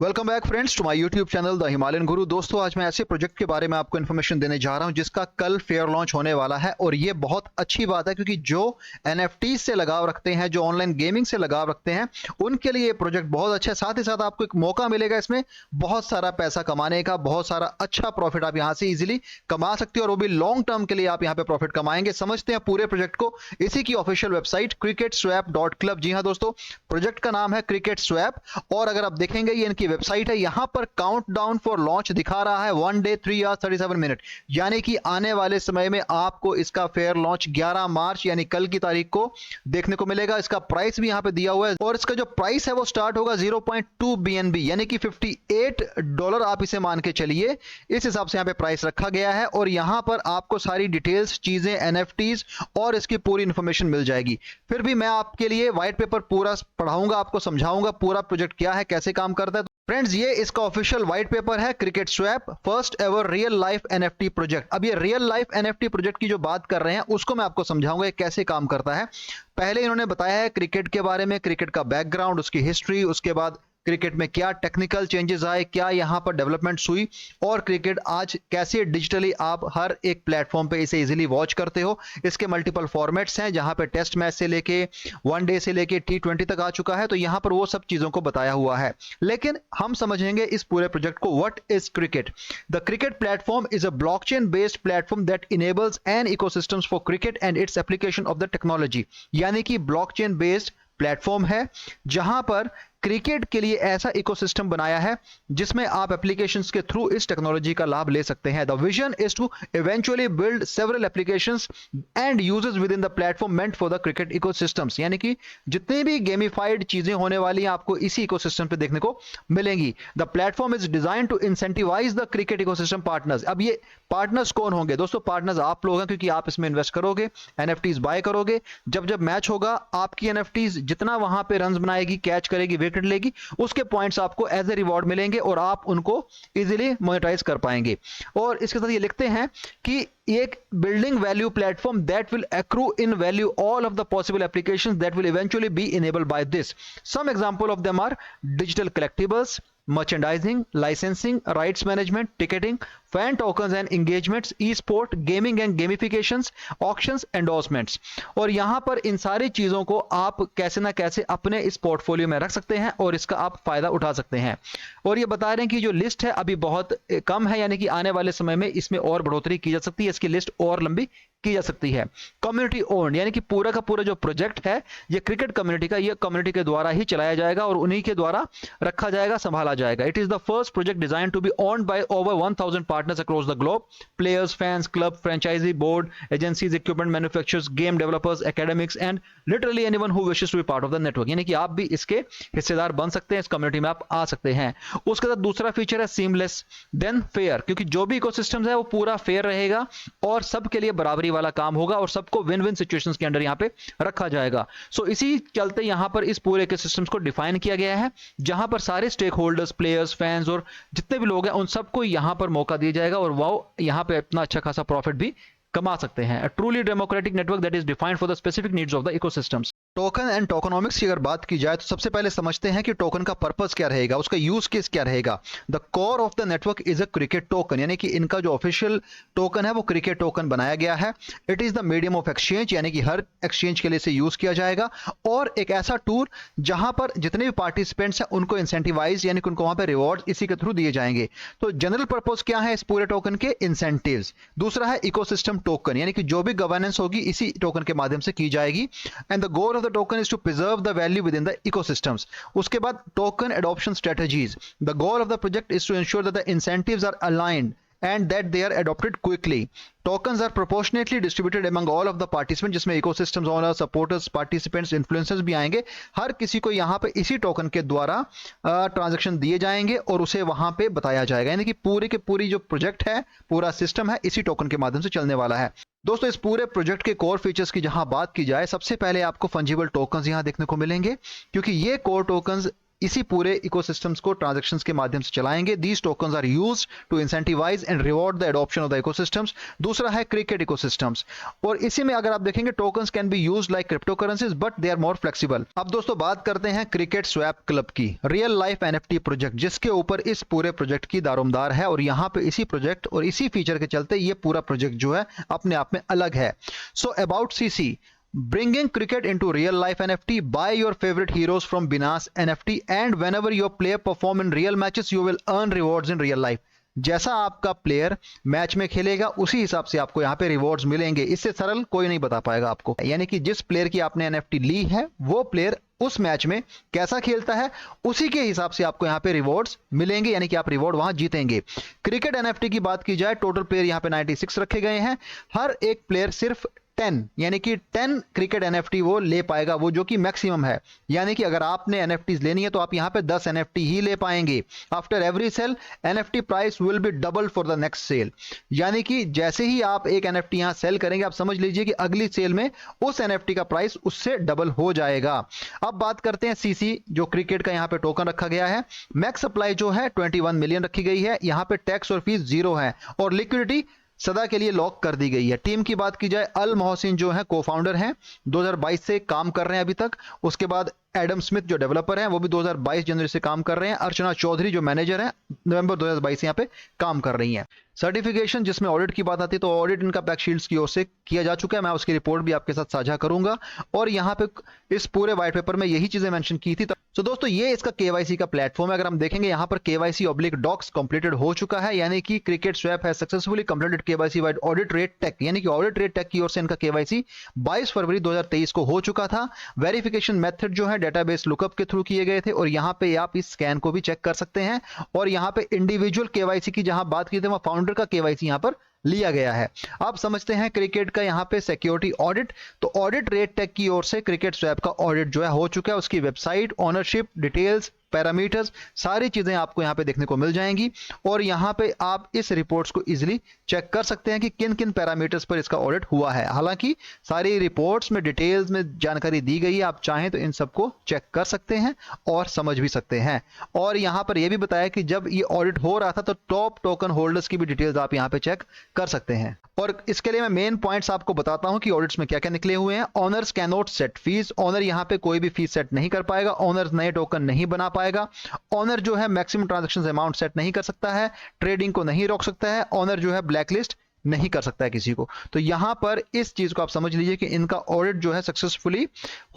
Welcome back friends to my YouTube channel the Himalayan guru. दोस्तों, आज मैं ऐसे प्रोजेक्ट के बारे में आपको इन्फॉर्मेशन देने जा रहा हूं जिसका कल फेयर लॉन्च होने वाला है। और ये बहुत अच्छी बात है क्योंकि जो एनएफटी से लगाव रखते हैं, जो ऑनलाइन गेमिंग से लगाव रखते हैं, उनके लिए ये प्रोजेक्ट बहुत अच्छा है। साथ ही साथ आपको एक मौका मिलेगा इसमें बहुत सारा पैसा कमाने का, बहुत सारा अच्छा प्रॉफिट आप यहाँ से इजिली कमा सकते हो और वो भी लॉन्ग टर्म के लिए आप यहाँ पे प्रॉफिट कमाएंगे। समझते हैं पूरे प्रोजेक्ट को। इसी की ऑफिशियल वेबसाइट cricketswap.club। जी हाँ दोस्तों, प्रोजेक्ट का नाम है क्रिकेट स्वैप। और अगर आप देखेंगे ये इनकी वेबसाइट है, यहां पर काउंटडाउन फॉर लॉन्च दिखा रहा है 1 डे 3 आवर्स 37 मिनट, यानी कि आने वाले समय में आपको इसका फेयर लॉन्च 11 मार्च यानी कल की तारीख को देखने को मिलेगा। इसका प्राइस भी यहां पे दिया हुआ है और इसका जो प्राइस है वो स्टार्ट होगा 0.2 BNB यानी कि $58 आप इसे मान के चलिए। इस हिसाब से यहां पे प्राइस रखा गया है और यहां पर आपको सारी डिटेल्स, चीजें, एनएफटीज और इसकी पूरी इंफॉर्मेशन मिल जाएगी। फिर भी मैं आपके लिए व्हाइट पेपर पूरा पढ़ाऊंगा, आपको समझाऊंगा पूरा प्रोजेक्ट क्या है, कैसे काम करता है। फ्रेंड्स, ये इसका ऑफिशियल व्हाइट पेपर है, cricket swap first ever real life NFT project. अब ये रियल लाइफ एनएफटी प्रोजेक्ट की जो बात कर रहे हैं उसको मैं आपको समझाऊंगा कैसे काम करता है। पहले इन्होंने बताया है क्रिकेट के बारे में, क्रिकेट का बैकग्राउंड, उसकी हिस्ट्री, उसके बाद क्रिकेट में क्या टेक्निकल चेंजेस आए, क्या यहां पर डेवलपमेंट्स हुई और क्रिकेट आज कैसे डिजिटली आप हर एक प्लेटफॉर्म पे इसे इजीली वॉच करते हो। इसके मल्टीपल फॉर्मेट्स हैं जहां पे टेस्ट मैच से लेके वनडे से लेके T20 तक आ चुका है, तो यहां पर वो सब चीजों को बताया हुआ है। लेकिन हम समझेंगे इस पूरे प्रोजेक्ट को। What is cricket? The cricket platform is a blockchain based platform that enables an ecosystems for cricket and its application of the technology. यानी कि ब्लॉकचेन बेस्ड प्लेटफॉर्म है जहां पर क्रिकेट के लिए ऐसा इकोसिस्टम बनाया है जिसमें आप एप्लीकेशंस के थ्रू इस टेक्नोलॉजी का लाभ ले सकते हैं। The vision is to eventually build several applications and uses within the platform meant for the cricket ecosystems. यानी कि जितनी भी गेमिफाइड चीजें होने वाली हैं आपको इसी इकोसिस्टम पे देखने को मिलेंगी। The platform is design to incentivize the cricket ecosystem partners. अब ये पार्टनर्स कौन होंगे दोस्तों? पार्टनर्स आप लोग हैं क्योंकि आप इसमें इन्वेस्ट करोगे, एनएफटीज बाय करोगे। जब जब मैच होगा आपकी एनएफटीज जितना वहां पे रन बनाएगी, कैच करेगी, विकेट लेगी, उसके पॉइंट्स आपको एज ए रिवॉर्ड मिलेंगे और आप उनको इजीली मोनेटाइज कर पाएंगे। और इसके साथ ये लिखते हैं कि एक building value platform that will accrue in value all of the possible applications that will eventually be enabled by this. Some example of them are digital collectibles, merchandising, licensing, rights management, ticketing, fan tokens and engagements, e-sport, gaming and gamifications, auctions, endorsements। और यहां पर इन सारी चीजों को आप कैसे ना कैसे अपने इस पोर्टफोलियो में रख सकते हैं और इसका आप फायदा उठा सकते हैं। और ये बता रहे हैं कि जो लिस्ट है अभी बहुत कम है, यानी कि आने वाले समय में इसमें और बढ़ोतरी की जा सकती है, इसकी लिस्ट और लंबी की जा सकती है। कम्युनिटी ओन्ड, यानी कि पूरा का पूरा जो प्रोजेक्ट है ये क्रिकेट कम्युनिटी का, ये कम्युनिटी के द्वारा ही चलाया जाएगा और उन्हीं के द्वारा रखा जाएगा, संभाला जाएगा। It is the first project design to be owned by over 1000 partners across the globe, players, fans, club, franchisee, board, agencies, equipment manufacturers, game developers, academics and literally anyone who wishes to be part of the network. यानी कि आप भी इसके हिस्सेदार बन सकते हैं, इस कम्युनिटी में आप आ सकते हैं। उसके साथ दूसरा फीचर है सीमलेस देन फेयर, क्योंकि जो भी इकोसिस्टम है वो पूरा फेयर रहेगा और सबके लिए बराबरी वाला काम होगा और सबको विन विन सिचुएशंस के अंदर यहां पे रखा जाएगा। सो इसी चलते यहां पर इस पूरे इकोसिस्टम्स को डिफाइन किया गया है जहां पर सारे स्टेक होल्डर्स, प्लेयर्स, फैंस और जितने भी लोग हैं उन सबको यहां पर मौका दिया जाएगा और वो यहां पे इतना अच्छा खासा प्रॉफिट भी कमा सकते हैं। Truly democratic network that is defined for the specific needs of the ecosystems. Token and tokenomics की अगर बात की जाए तो सबसे पहले समझते हैं कि टोकन का पर्पस क्या रहेगा, उसका यूज केस क्या रहेगा। The core of the network is a cricket token, यानी कि इनका जो ऑफिशियल टोकन है वो क्रिकेट टोकन बनाया गया है। It is the medium of exchange, यानी कि हर एक्सचेंज के लिए इसे यूज किया जाएगा और एक ऐसा टूर जहां पर जितने भी पार्टिसिपेंट्स हैं उनको इंसेंटिवाइज, यानी कि उनको वहां पर रिवॉर्ड इसी के थ्रू दिए जाएंगे। तो जनरल पर्पस क्या है इस पूरे टोकन के? इंसेंटिव्स। दूसरा है इकोसिस्टम टोकन, यानी कि जो भी गवर्नेंस होगी इसी टोकन के माध्यम से की जाएगी। And the goal of the token is to preserve the value within the ecosystems. उसके बाद token adoption strategies. The goal of the project is to ensure that the incentives are aligned and that they are adopted quickly. Tokens are proportionately distributed among all of the participants, जिसमें ecosystems owners, supporters, participants, influencers भी आएंगे। हर किसी को यहाँ पे इसी token के द्वारा ट्रांजैक्शन दिए जाएंगे और उसे वहां पे बताया जाएगा। यानी कि पूरी के पूरी जो प्रोजेक्ट है, पूरा सिस्टम है, इसी टोकन के माध्यम से चलने वाला है। दोस्तों, इस पूरे प्रोजेक्ट के कोर फीचर्स की जहां बात की जाए, सबसे पहले आपको फंजिबल टोकन्स यहां देखने को मिलेंगे क्योंकि ये कोर टोकन्स इसी पूरे इकोसिस्टम्स को ट्रांजैक्शंस के माध्यम से चलाएंगे। These tokens are used to incentivize and reward the adoption of the ecosystems. दूसरा है क्रिकेट इकोसिस्टम्स, और इसी में अगर आप देखेंगे tokens can be used like cryptocurrencies but they are more flexible. अब दोस्तों बात करते हैं क्रिकेट स्वैप क्लब की, रियल लाइफ एनएफटी प्रोजेक्ट, जिसके ऊपर इस पूरे प्रोजेक्ट की दारोमदार है, और यहां पे इसी प्रोजेक्ट और इसी फीचर के चलते ये पूरा प्रोजेक्ट जो है अपने आप में अलग है। So about CC, bringing cricket into real life NFT, buy your favorite heroes from Binance NFT and whenever your player perform in real matches you will earn rewards in real life। जैसा आपका player match में खेलेगा उसी हिसाब से आपको यहाँ पे रिवॉर्ड्स मिलेंगे। इससे सरल कोई नहीं बता पाएगा आपको, यानी कि जिस प्लेयर की आपने एनएफटी ली है वो प्लेयर उस मैच में कैसा खेलता है उसी के हिसाब से आपको यहाँ पे रिवॉर्ड्स मिलेंगे, यानी कि आप रिवॉर्ड वहां जीतेंगे। क्रिकेट एनएफटी की बात की जाए, टोटल प्लेयर यहाँ पे 96 रखे गए हैं। हर एक प्लेयर सिर्फ 10 यानी कि 10 क्रिकेट एनएफटी वो ले पाएगा, वो जो कि मैक्सिमम है। यानी कि अगर आपने एनएफटीज लेनी है तो आप यहां पे 10 एनएफटी ही ले पाएंगे। After every sale NFT price will be double for the next sale, यानी कि जैसे ही आप एक एनएफटी यहां सेल करेंगे आप समझ लीजिए कि अगली सेल में उस एनएफटी का प्राइस उससे डबल हो जाएगा। अब बात करते हैं सीसी, जो क्रिकेट का यहां पे टोकन रखा गया है। मैक्स सप्लाई जो है 21 मिलियन रखी गई है, यहां पे टैक्स और फीस 0 है, और लिक्विडिटी सदा के लिए लॉक कर दी गई है। टीम की बात की जाए, अल मोहसिन जो है को-फाउंडर हैं, 2022 से काम कर रहे हैं अभी तक। उसके बाद एडम स्मिथ जो डेवलपर हैं वो भी 2022 जनवरी से काम कर रहे हैं। अर्चना चौधरी जो मैनेजर हैं नवंबर 2022 से यहाँ पे काम कर रही हैं। सर्टिफिकेशन जिसमें ऑडिट की बात आती है तो ऑडिट इनका पैक शील्ड्स की ओर से किया जा चुका है, मैं उसकी रिपोर्ट भी आपके साथ साझा करूंगा, और यहाँ पे इस पूरे व्हाइट पेपर में यही चीजें मेंशन की थी। तो दोस्तों ये इसका केवाईसी का प्लेटफॉर्म है। अगर हम देखेंगे यहाँ पर KYC/डॉक्स कंप्लीटेड हो चुका है, यानी कि क्रिकेट स्वैप है successfully completed KYC wide audit rate tech, यानी कि ऑडिट रेट टेक की ओर से इनका KYC 22 फरवरी 2023 को हो चुका था। वेरिफिकेशन मेथड जो है डेटाबेस लुकअप के थ्रू किए गए थे, और यहाँ पे आप इस स्कैन को भी चेक कर सकते हैं। और यहाँ पे इंडिविजुअल KYC की जहां बात की थी वहां फाउंडर का KYC यहाँ पर लिया गया है। आप समझते हैं क्रिकेट का यहाँ पे सिक्योरिटी ऑडिट, तो ऑडिट रेट टेक की ओर से क्रिकेट स्वैप का ऑडिट जो है हो चुका है। उसकी वेबसाइट, ओनरशिप डिटेल्स, पैरामीटर्स, सारी चीजें आपको यहाँ पे देखने को मिल जाएंगी, और यहाँ पे आप इस रिपोर्ट्स को इजीली चेक कर सकते हैं कि किन किन पैरामीटर्स पर इसका ऑडिट हुआ है। हालांकि सारी रिपोर्ट्स में डिटेल्स में जानकारी दी गई है, आप चाहें तो इन सबको चेक कर सकते हैं और समझ भी सकते हैं। और यहाँ पर यह भी बताया कि जब ये ऑडिट हो रहा था तो टॉप टोकन होल्डर्स की भी डिटेल्स आप यहाँ पे चेक कर सकते हैं। और इसके लिए मैं मेन पॉइंट्स आपको बताता हूं कि ऑडिट्स में क्या क्या निकले हुए हैं। Owners can not set fees, owner यहां पे कोई भी फीस सेट नहीं कर पाएगा। ऑनर नए टोकन नहीं बना पाएगा। ऑनर जो है मैक्सिमम ट्रांजैक्शन अमाउंट सेट नहीं कर सकता है, ट्रेडिंग को नहीं रोक सकता है, ऑनर जो है ब्लैकलिस्ट नहीं कर सकता है किसी को। तो यहां पर इस चीज को आप समझ लीजिए कि इनका ऑडिट जो है सक्सेसफुली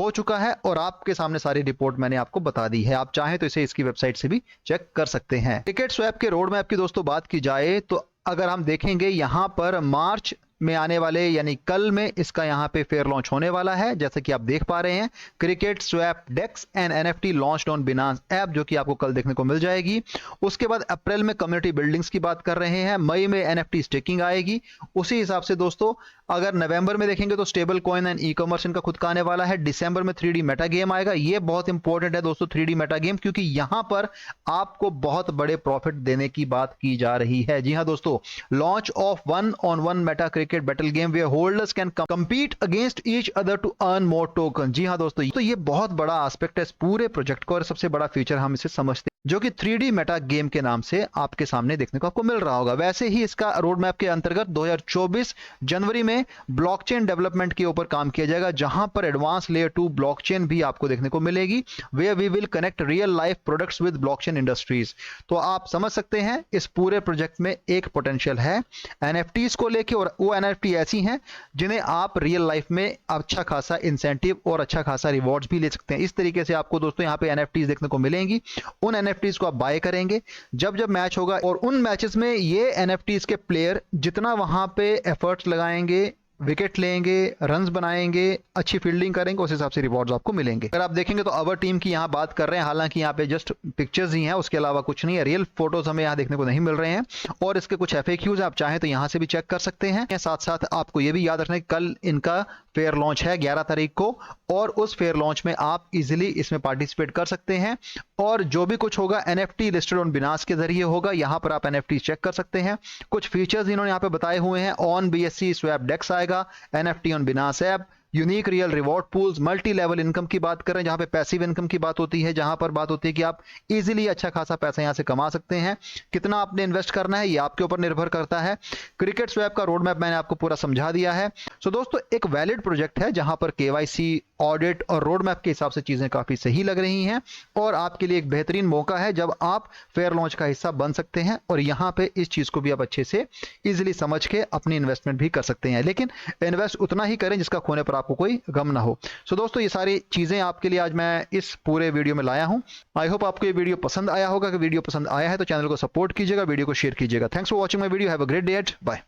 हो चुका है, और आपके सामने सारी रिपोर्ट मैंने आपको बता दी है। आप चाहें तो इसे इसकी वेबसाइट से भी चेक कर सकते हैं। टिकट स्वैप के रोड मैप की दोस्तों बात की जाए तो अगर हम देखेंगे यहां पर मार्च में आने वाले यानी कल में इसका यहां पे फेयर लॉन्च होने वाला है, जैसे कि आप देख पा रहे हैं। Cricket swap DEX and NFT launched on Binance app, जो कि आपको कल देखने को मिल जाएगी। उसके बाद अप्रैल में कम्युनिटी बिल्डिंग्स की बात कर रहे हैं। मई में एनएफटी स्टेकिंग आएगी। उसी हिसाब से दोस्तों अगर नवंबर में देखेंगे तो stable coin and e commerce इनका खुद का आने वाला है। दिसंबर में 3D मेटा गेम आएगा। ये बहुत इंपॉर्टेंट है दोस्तों 3D मेटा गेम, क्योंकि यहां पर आपको बहुत बड़े प्रॉफिट देने की बात की जा रही है। जी हां दोस्तों, launch of 1-on-1 meta cricket battle game where holders can compete against each other to earn more token। जी हां दोस्तों, तो ये बहुत बड़ा एस्पेक्ट है इस पूरे प्रोजेक्ट का, और सबसे बड़ा फीचर हम इसे समझते हैं, जो कि 3D मेटा गेम के नाम से आपके सामने देखने को आपको मिल रहा होगा। वैसे ही इसका रोड मैप के अंतर्गत 2024 जनवरी में ब्लॉकचेन डेवलपमेंट के ऊपर काम किया जाएगा, जहां पर एडवांस लेयर 2 ब्लॉकचेन भी आपको देखने को मिलेगी, where we will connect real life products with blockchain industries. तो आप समझ सकते हैं इस पूरे प्रोजेक्ट में एक पोटेंशियल है एनएफटीज को लेके, और वो एनएफटी ऐसी हैं जिन्हें आप रियल लाइफ में अच्छा खासा इंसेंटिव और अच्छा खासा रिवॉर्ड्स भी ले सकते हैं। इस तरीके से आपको दोस्तों यहाँ पे एनएफटीज देखने को मिलेंगी। उन एनएफटीज को आप बाय करेंगे जब जब मैच होगा, और उन मैचेस में ये एनएफटीज के प्लेयर जितना वहां पे एफर्ट्स लगाएंगे, विकेट लेंगे, रन्स बनाएंगे, अच्छी फील्डिंग करेंगे, उस हिसाब से रिवॉर्ड्स आपको मिलेंगे। अगर आप देखेंगे तो अवर टीम की यहाँ बात कर रहे हैं, हालांकि यहाँ पे जस्ट पिक्चर्स ही हैं, उसके अलावा कुछ नहीं है। रियल फोटोज हमें यहाँ देखने को नहीं मिल रहे हैं, और इसके कुछ FAQs आप चाहें तो यहाँ से भी चेक कर सकते हैं। साथ साथ आपको ये भी याद रखना है कल इनका फेयर लॉन्च है 11 तारीख को, और उस फेयर लॉन्च में आप इजिली इसमें पार्टिसिपेट कर सकते हैं, और जो भी कुछ होगा NFT लिस्टेड ऑन बिनास के जरिए होगा। यहाँ पर आप NFT चेक कर सकते हैं। कुछ फीचर्स इन्होंने यहाँ पे बताए हुए हैं। ऑन BSC स्वैप डेक्स आएगा, NFT on Binance app, unique real reward pools, multi level income की बात करें, जहां पे पैसिव इनकम की बात होती है, जहां पर बात होती है कि आप इजीली अच्छा खासा पैसा यहां से कमा सकते हैं। कितना आपने इन्वेस्ट करना है ये आपके ऊपर निर्भर करता है। क्रिकेट स्वैप का रोड मैप मैंने आपको पूरा समझा दिया है। सो दोस्तों, एक वैलिड प्रोजेक्ट है जहां पर केवाईसी, ऑडिट और रोड मैप के हिसाब से चीजें काफी सही लग रही हैं और आपके लिए एक बेहतरीन मौका है जब आप फेयर लॉन्च का हिस्सा बन सकते हैं और यहां पे इस चीज को भी आप अच्छे से इजीली समझ के अपनी इन्वेस्टमेंट भी कर सकते हैं, लेकिन इन्वेस्ट उतना ही करें जिसका खोने पर आपको कोई गम ना हो। सो दोस्तों, ये सारी चीजें आपके लिए आज मैं इस पूरे वीडियो में लाया हूं। आई होप आपको ये वीडियो पसंद आया होगा। कि वीडियो पसंद आया है तो चैनल को सपोर्ट कीजिएगा, वीडियो को शेयर कीजिएगा। Thanks for watching my video. Have a great day. Bye.